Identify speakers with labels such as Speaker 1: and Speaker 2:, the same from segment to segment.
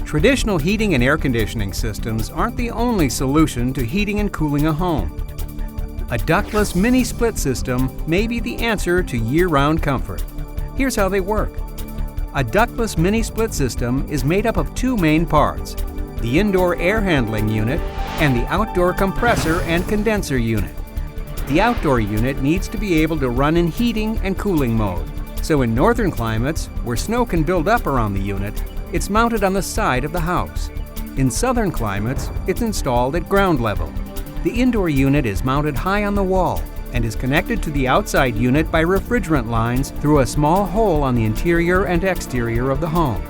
Speaker 1: Traditional heating and air conditioning systems aren't the only solution to heating and cooling a home. A ductless mini-split system may be the answer to year-round comfort. Here's how they work. A ductless mini-split system is made up of two main parts: the indoor air handling unit and the outdoor compressor and condenser unit. The outdoor unit needs to be able to run in heating and cooling mode. So in northern climates, where snow can build up around the unit, it's mounted on the side of the house. In southern climates, it's installed at ground level. The indoor unit is mounted high on the wall and is connected to the outside unit by refrigerant lines through a small hole on the interior and exterior of the home.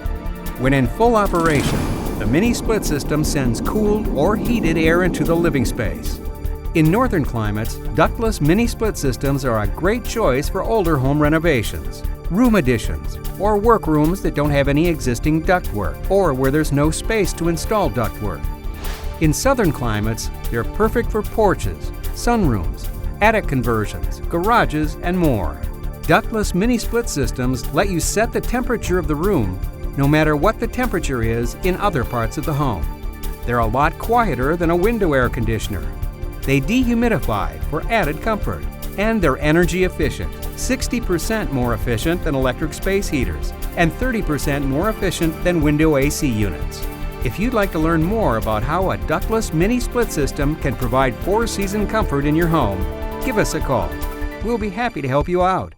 Speaker 1: When in full operation, the mini-split system sends cooled or heated air into the living space. In northern climates, ductless mini-split systems are a great choice for older home renovations, room additions, or workrooms that don't have any existing ductwork, or where there's no space to install ductwork. In southern climates, they're perfect for porches, sunrooms, attic conversions, garages, and more. Ductless mini-split systems let you set the temperature of the room no matter what the temperature is in other parts of the home. They're a lot quieter than a window air conditioner. They dehumidify for added comfort, and they're energy efficient, 60% more efficient than electric space heaters, and 30% more efficient than window AC units. If you'd like to learn more about how a ductless mini-split system can provide four-season comfort in your home, give us a call. We'll be happy to help you out.